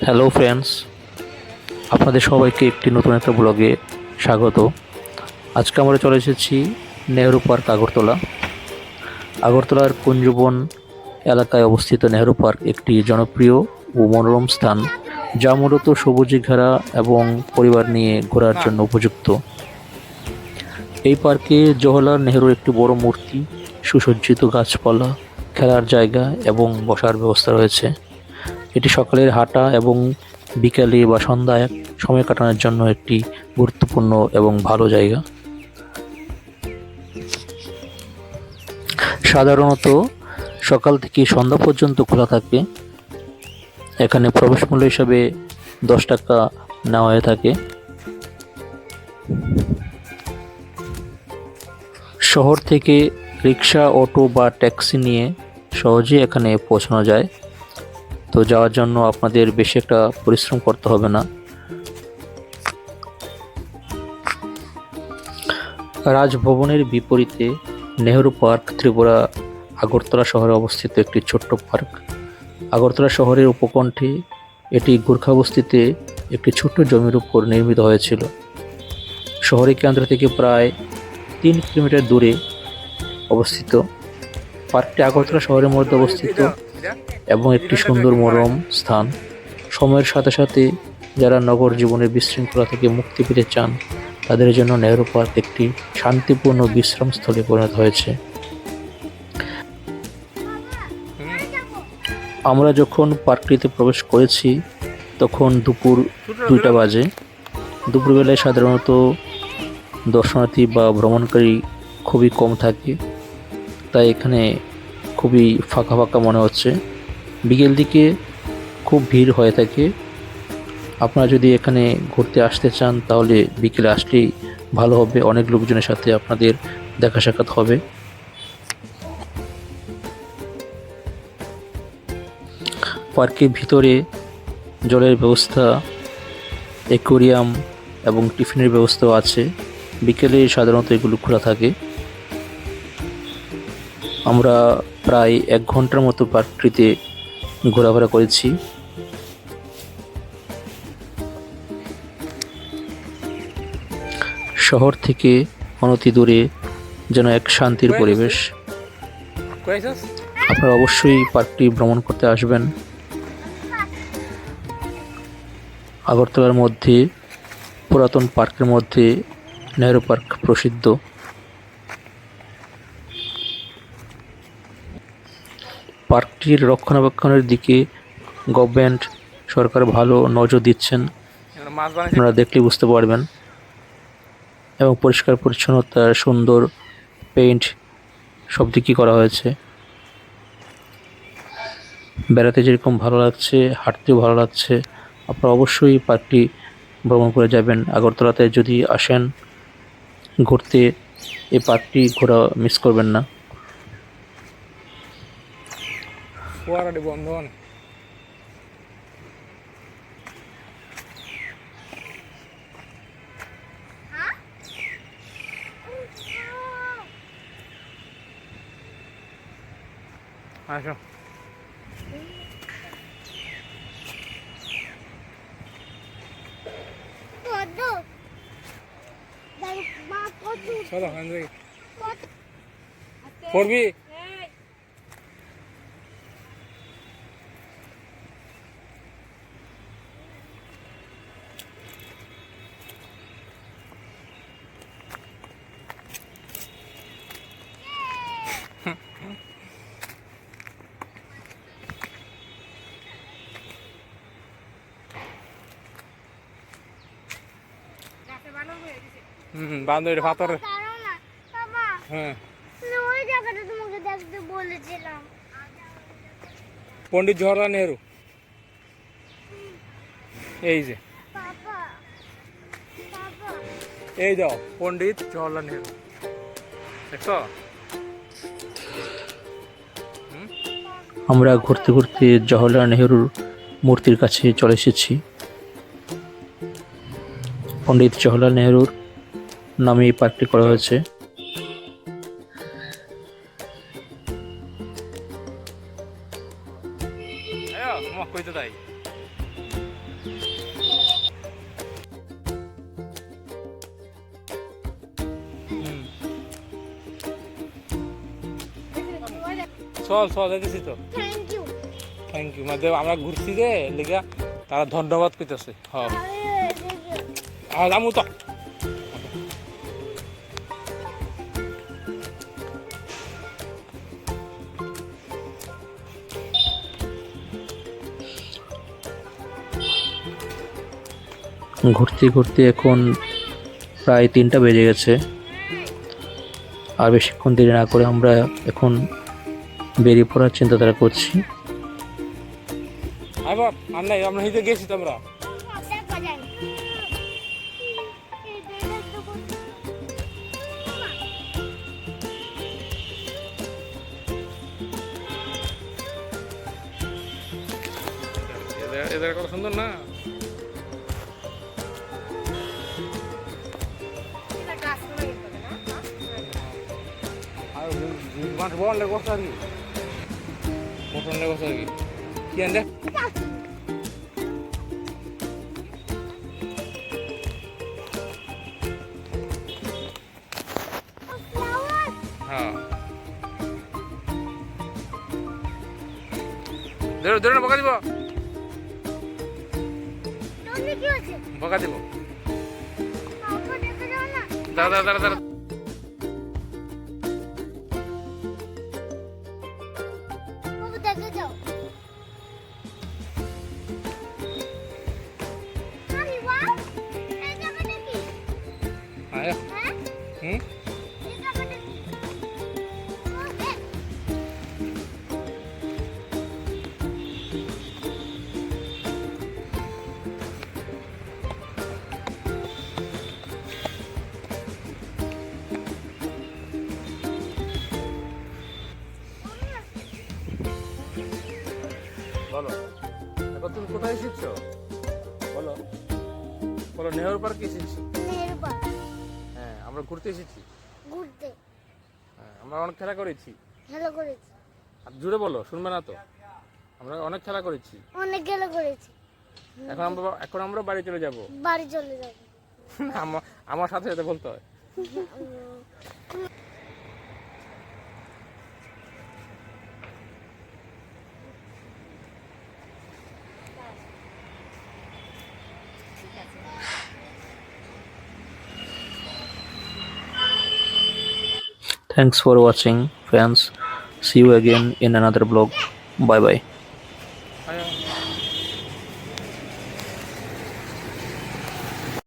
Hello friends, আপনাদের সবাইকে একটি নতুন একটা ব্লগে স্বাগত। আজকে আমরা চলে এসেছি নেহেরু পার্ক আগরতলা। আগরতলার কুঞ্জবন এলাকায় অবস্থিত নেহেরু পার্ক একটি জনপ্রিয় ও মনোরম স্থান, যা মূলত সবুজে ঘেরা এবং পরিবার নিয়ে ঘোরার জন্য উপযুক্ত। এই পার্কে জওহরলাল নেহেরুর একটি বড় মূর্তি, সুসজ্জিত গাছপালা, খেলার জায়গা এবং বসার ব্যবস্থা রয়েছে। এটি সকালের হাঁটা এবং বিকালে বা সন্ধ্যায় সময় কাটানোর জন্য একটি গুরুত্বপূর্ণ এবং ভালো জায়গা। সাধারণত সকাল থেকে সন্ধ্যা পর্যন্ত খোলা থাকে। এখানে প্রবেশ মূল্য হিসাবে 10 টাকা নেওয়া হয়ে থাকে। শহর থেকে রিক্সা, অটো বা ট্যাক্সি নিয়ে সহজে এখানে পৌঁছানো যায়। তো যাওয়ার জন্য আপনাদের বেশি একটা পরিশ্রম করতে হবে না। রাজভবনের বিপরীতে নেহেরু পার্ক ত্রিপুরা আগরতলা শহরে অবস্থিত একটি ছোট্ট পার্ক। আগরতলা শহরের উপকণ্ঠে এটি গোর্খাবস্তিতে একটি ছোট্ট জমির উপর নির্মিত হয়েছিল। শহরের কেন্দ্র থেকে প্রায় 3 কিলোমিটার দূরে অবস্থিত। পার্কটি আগরতলা শহরের মধ্যে অবস্থিত এবং একটি সুন্দর মনোরম স্থান। সময়ের সাথে সাথে যারা নগর জীবনের বিশৃঙ্খলা থেকে মুক্তি পেতে চান, তাদের জন্য নেহেরু পার্ক একটি শান্তিপূর্ণ বিশ্রামস্থলে পরিণত হয়েছে। আমরা যখন পার্কটিতে প্রবেশ করেছি তখন দুপুর 2টা বাজে। দুপুরবেলায় সাধারণত দর্শনার্থী বা ভ্রমণকারী খুবই কম থাকে, তাই এখানে খুবই ফাঁকা ফাঁকা মনে হচ্ছে। বিকেল দিকে খুব ভিড় হয়ে থাকে। আপনারা যদি এখানে ঘুরতে আসতে চান তাহলে বিকেলে আসলেই ভালো হবে, অনেক লোকজনের সাথে আপনাদের দেখা সাক্ষাৎ হবে। পার্কের ভিতরে জলের ব্যবস্থা, অ্যাকোয়ারিয়াম এবং টিফিনের ব্যবস্থাও আছে। বিকেলে সাধারণত এগুলো খোলা থাকে। আমরা প্রায় 1 ঘন্টার মতো পার্কটিতে ঘোরাফেরা করেছি। শহর থেকে অনতি দূরে যেন এক শান্তির পরিবেশ। আপনারা অবশ্যই পার্কটি ভ্রমণ করতে আসবেন। আগরতলার মধ্যে পুরাতন পার্কের মধ্যে নেহেরু পার্ক প্রসিদ্ধ। পার্কটির রক্ষণাবেক্ষণের দিকে গভর্নমেন্ট সরকার ভালো নজর দিচ্ছেন, আপনারা দেখলে বুঝতে পারবেন। এবং পরিষ্কার পরিচ্ছন্নতা, সুন্দর পেইন্ট সব দিকই করা হয়েছে। বেড়াতে যেরকম ভালো লাগছে, হাঁটতেও ভালো লাগছে। আপনারা অবশ্যই পার্কটি ভ্রমণ করে যাবেন। আগরতলাতে যদি আসেন ঘুরতে, এই পার্কটি ঘোরা মিস করবেন না। বন্ধন আসো। চলো পড়বি। বান্ধব এটা পাথর। হ্যাঁ, ওই জায়গাটা তোমাকে দেখতে বলেছিলাম। পণ্ডিত জওহরলাল নেহেরু, এই যে এই দাও পণ্ডিত জওহরলাল নেহেরু দেখছো। আমরা ঘুরতে ঘুরতে জওহরলাল নেহেরুর মূর্তির কাছে চলে এসেছি। পণ্ডিত জওহরলাল নেহেরুর নামে এই পার্কটি করা হয়েছে। হইতে তাই চল চল যাইতেছি তো থ্যাংক ইউ থ্যাংক ইউ মানে আমরা ঘুরছি যে লেগা তারা ধন্যবাদ কইতেছে হ্যাঁ আমু তো ঘুরতে ঘুরতে এখন প্রায় 3টা বেজে গেছে। আর বেশিক্ষণ দেরি না করে আমরা এখন বেরিয়ে পড়ার চিন্তাধারা করছি। আবার আর নাই আমরা হিতে গেছি তো আমরা দেখা যায় এদের কত সুন্দর না আর মাছ বললে বসা আর কি বসলে বসা আর কি কি আনলে ফ্লাওয়ার হ্যাঁ ধরো ধরো বকা দিব তোমরা কি আছে বকা দিব আপা দেখা যাও না দাঁড়া দাঁড়া দাঁড়া দাঁড়া বাবু দেখা যাও আরে ওয়াও এই জায়গাটা কি আয় হ্যাঁ হুম এই জায়গাটা কি ও হে বলো এখন তুমি কোথায় শিখছো বলো বলো নেহরু পার্কে এসেছি মেয়ের পার হ্যাঁ আমরা ঘুরতে এসেছি ঘুরতে হ্যাঁ আমরা অনেক খেলা করেছি খেলা করেছি আর জুড়ে বলো শুনবে না তো আমরা অনেক খেলা করেছি অনেক খেলা করেছি এখন আমরা বাড়ি চলে যাব বাড়ি চলে যাব আমার সাথে সাথে বলতে হয় Thanks for watching, friends. See you again in another vlog. Bye bye.